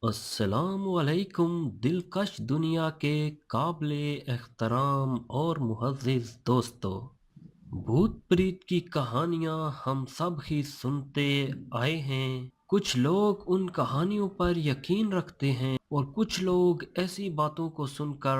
السلام علیکم دلکش دنیا کے قابل احترام اور معزز دوستو، بھوت پریت کی کہانیاں ہم سب ہی سنتے آئے ہیں۔ کچھ لوگ ان کہانیوں پر یقین رکھتے ہیں اور کچھ لوگ ایسی باتوں کو سن کر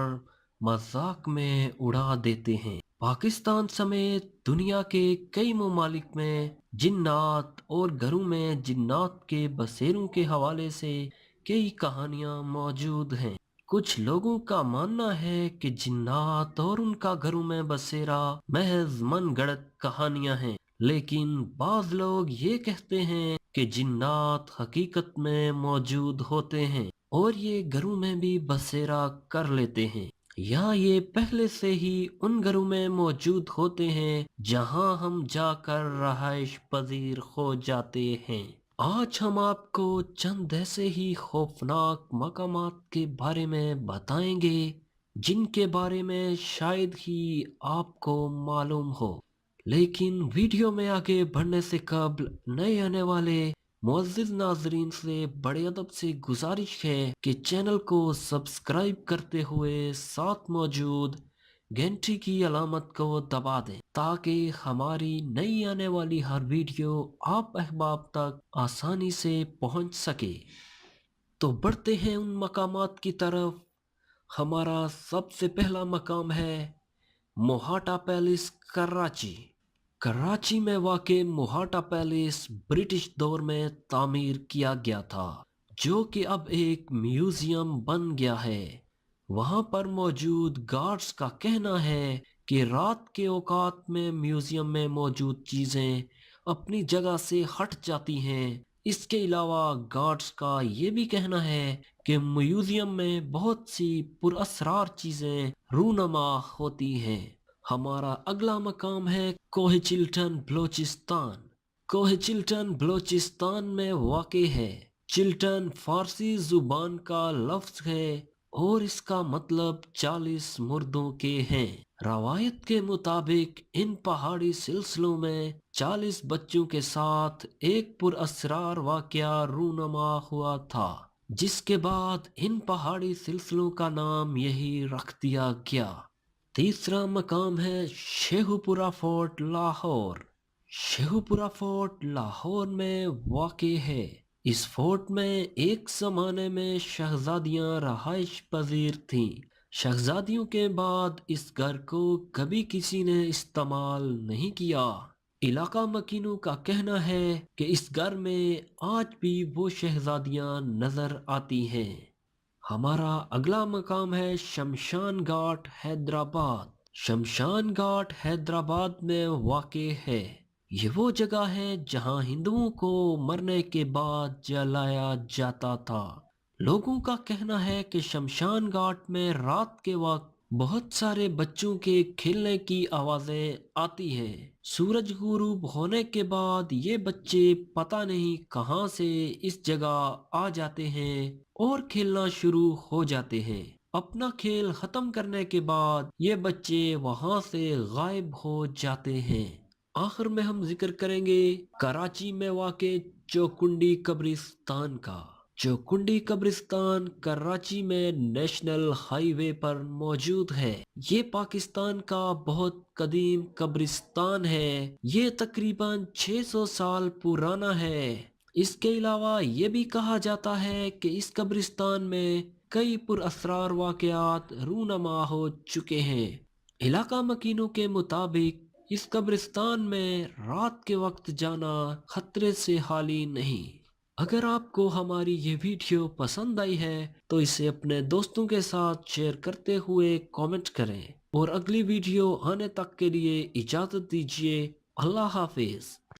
مذاق میں اڑا دیتے ہیں۔ پاکستان سمیت دنیا کے کئی ممالک میں جنات اور گھروں میں جنات کے بسیروں کے حوالے سے کئی کہانیاں موجود ہیں۔ کچھ لوگوں کا ماننا ہے کہ جنات اور ان کا گھروں میں بسیرا محض من گڑت کہانیاں ہیں، لیکن بعض لوگ یہ کہتے ہیں کہ جنات حقیقت میں موجود ہوتے ہیں اور یہ گھروں میں بھی بسیرا کر لیتے ہیں، یا یہ پہلے سے ہی ان گھروں میں موجود ہوتے ہیں جہاں ہم جا کر رہائش پذیر ہو جاتے ہیں۔ آج ہم آپ کو چند ایسے ہی خوفناک مقامات کے بارے میں بتائیں گے جن کے بارے میں شاید ہی آپ کو معلوم ہو، لیکن ویڈیو میں آگے بڑھنے سے قبل نئے آنے والے معزز ناظرین سے بڑے ادب سے گزارش ہے کہ چینل کو سبسکرائب کرتے ہوئے ساتھ موجود گھنٹی کی علامت کو دبا دیں تاکہ ہماری نئی آنے والی ہر ویڈیو آپ احباب تک آسانی سے پہنچ سکے۔ تو بڑھتے ہیں ان مقامات کی طرف۔ ہمارا سب سے پہلا مقام ہے موہاٹا پیلس، کراچی۔ کراچی میں واقع موہاٹا پیلس برٹش دور میں تعمیر کیا گیا تھا، جو کہ اب ایک میوزیم بن گیا ہے۔ وہاں پر موجود گارڈز کا کہنا ہے کہ رات کے اوقات میں میوزیم میں موجود چیزیں اپنی جگہ سے ہٹ جاتی ہیں۔ اس کے علاوہ گارڈز کا یہ بھی کہنا ہے کہ میوزیم میں بہت سی پراسرار چیزیں رونما ہوتی ہیں۔ ہمارا اگلا مقام ہے کوہ چلٹن، بلوچستان۔ کوہ چلٹن بلوچستان میں واقع ہے۔ چلٹن فارسی زبان کا لفظ ہے اور اس کا مطلب 40 مردوں کے ہیں۔ روایت کے مطابق ان پہاڑی سلسلوں میں 40 بچوں کے ساتھ ایک پراسرار واقعہ رونما ہوا تھا، جس کے بعد ان پہاڑی سلسلوں کا نام یہی رکھ دیا گیا۔ تیسرا مقام ہے شیخو پورہ فورٹ، لاہور۔ شیخو پورہ فورٹ لاہور میں واقع ہے۔ اس فورٹ میں ایک زمانے میں شہزادیاں رہائش پذیر تھیں۔ شہزادیوں کے بعد اس گھر کو کبھی کسی نے استعمال نہیں کیا۔ علاقہ مکینوں کا کہنا ہے کہ اس گھر میں آج بھی وہ شہزادیاں نظر آتی ہیں۔ ہمارا اگلا مقام ہے شمشان گھاٹ، حیدرآباد۔ شمشان گھاٹ حیدرآباد میں واقع ہے۔ یہ وہ جگہ ہے جہاں ہندوؤں کو مرنے کے بعد جلایا جاتا تھا۔ لوگوں کا کہنا ہے کہ شمشان گھاٹ میں رات کے وقت بہت سارے بچوں کے کھیلنے کی آوازیں آتی ہیں۔ سورج غروب ہونے کے بعد یہ بچے پتہ نہیں کہاں سے اس جگہ آ جاتے ہیں اور کھیلنا شروع ہو جاتے ہیں۔ اپنا کھیل ختم کرنے کے بعد یہ بچے وہاں سے غائب ہو جاتے ہیں۔ آخر میں ہم ذکر کریں گے کراچی میں واقع چوکنڈی قبرستان کا۔ چوکنڈی قبرستان کراچی میں نیشنل ہائی وے پر موجود ہے۔ یہ پاکستان کا بہت قدیم قبرستان ہے۔ یہ تقریباً 600 سال پرانا ہے۔ اس کے علاوہ یہ بھی کہا جاتا ہے کہ اس قبرستان میں کئی پراسرار واقعات رونما ہو چکے ہیں۔ علاقہ مکینوں کے مطابق اس قبرستان میں رات کے وقت جانا خطرے سے خالی نہیں۔ اگر آپ کو ہماری یہ ویڈیو پسند آئی ہے تو اسے اپنے دوستوں کے ساتھ شیئر کرتے ہوئے کامنٹ کریں، اور اگلی ویڈیو آنے تک کے لیے اجازت دیجیے۔ اللہ حافظ۔